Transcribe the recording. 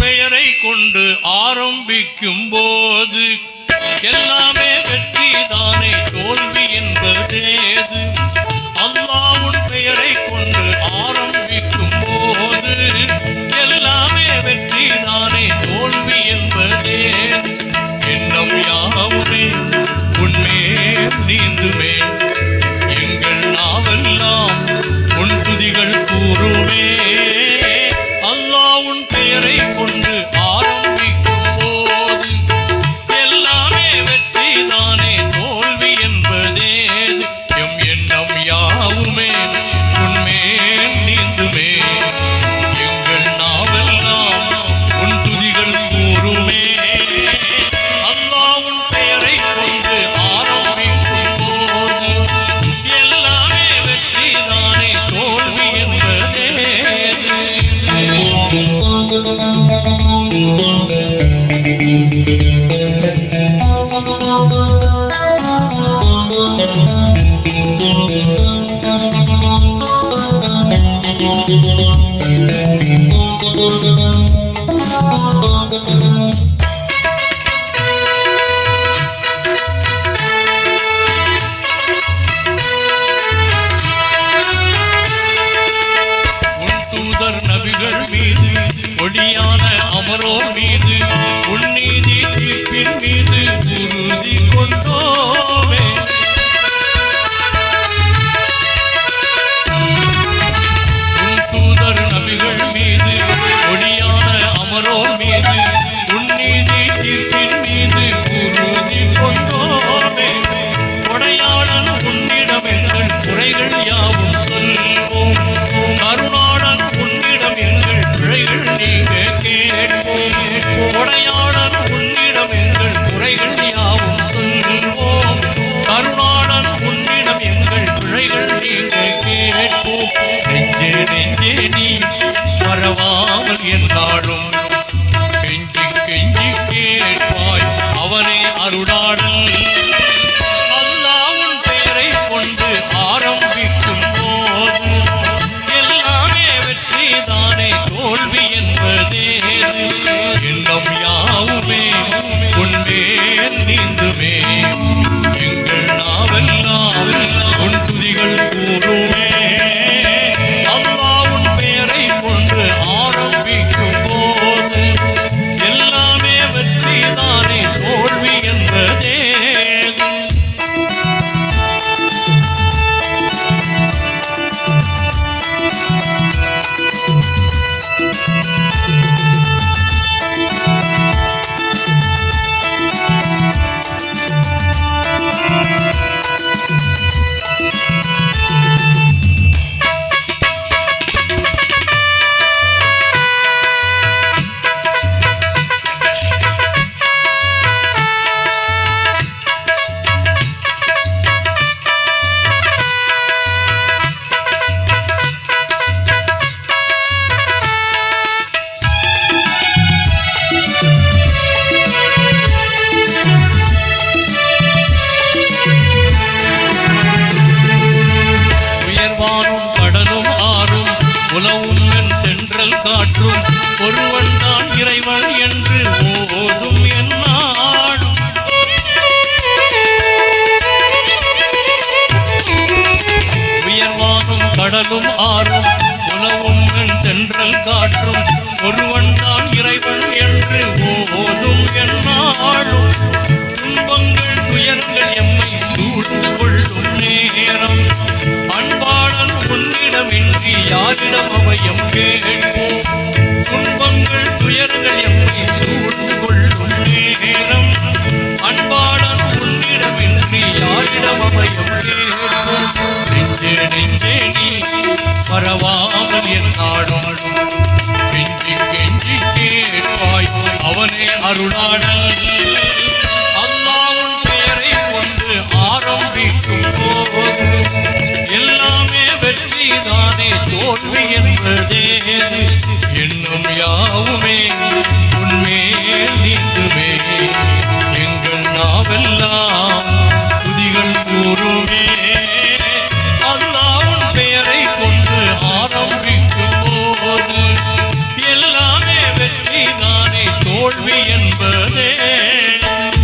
பெயரை கொண்டு ஆரம்பிக்கும் போது எல்லாமே வெற்றி தானே, தோல்வி என்பதேது? அல்லாஹ்வின் பெயரை கொண்டு ஆரம்பிக்கும் போது எல்லாமே வெற்றி தானே, தோல்வி என்பதேது? எண்ணம் யாவுமே உன்மே நீந்துமே, எங்கள் நாவெல்லாம் உன் துதிகள் கூறுமே. அல்லாஹ்வின் பெயரை கொண்டு ஆரம்பிக்கும் போது எல்லாமே வெற்றி தானே, தோல்வி என்பதேது? எம் எண்ணம் யாவுமே உன்மே நீந்துமே, எங்கள் நாவெல்லாம் உன் துதிகள் கூறுமே. அல்லாஹ்வின் பெயரை கொண்டு ஆரம்பிக்கும் போது எல்லாமே வெற்றி தானே, தோல்வி என்பதேது? நபிகள் மீது ஒளியான அமரோர் மீது உன்னீதி தீர்ப்பின் மீது உறுதி கொண்டோமே. உன் தூதர் நபிகள் மீது ஒளியான அமரோர் மீது உன்னீதி தீர்ப்பின் மீது உறுதி கொண்டோமே. கொடையாளன் உன்னிடம் எங்கள் குறைகள் யாவும் சொல்வோம், கருணாளன் உன்னிடம் எங்கள் பிழைகள் நீங்க கேட்போம். கொடையாளன் உன்னிடம் எங்கள் குறைகள் யாவும் சொல்வோம், கருணாளன் உன்னிடம் எங்கள் பிழைகள் நீங்க கேட்போம். நெஞ்சே நெஞ்சே நீ மறவாமல் என்னாலும் கெஞ்சி கெஞ்சி கேட்பாய், அவனே அருளாளன். அல்லாஹ்வின் பெயரை கொண்டு ஆரம்பிக்கும் போது எல்லாமே வெற்றி தானே, தோல்வி என்பதேது? எண்ணம் யாவுமே உன்மே நீந்துமே, எங்கள் நாவெல்லாம் உன் துதிகள் கூறுமே. அல்லாஹ்வின் பெயரை கொண்டு ஆரம்பிக்கும் போது எல்லாமே வெற்றி தானே, தோல்வி என்பதேது? காற்றும் ஒருவன் தான் இறைவன் என்று போதும் என்னாடும். உயர்வானும் கடலும் ஆறும் உலவும் தென்றல் காற்றும் ஒருவன் தான் இறைவன் என்று போதும் என்னாடும். துன்பங்கள் துயர்கள் எம்மை சூழ்ந்து கொள்ளும் நேரம் அன்பாளன் உன்னிடமின்றி யாரிடம் அவையம் கேட்போம். துன்பங்கள் துயர்கள் எம்மை சூழ்ந்து கொள்ளும் நேரம் அன்பாளன் உன்னிடமின்றி யாரிடம் அவையம் கேட்போம். நெஞ்சே நெஞ்சே நீ மறவாமல் என்னாடும் கெஞ்சி கெஞ்சி கேட்பாய், அவனே அருளாளன். அல்லாஹ்வின் பெயரை கொண்டு ஆரம்பிக்கும் போது எல்லாமே வெற்றி தானே, தோல்வி என்பதேது? என்னும் யாவுமே உன்மே நீந்துமே, எங்கள் நாவெல்லாம் துதிகள் கூறுமே. அல்லாஹ்வின் பெயரை கொண்டு ஆரம்பிக்கும் போது எல்லாமே வெற்றி தான். என்பதே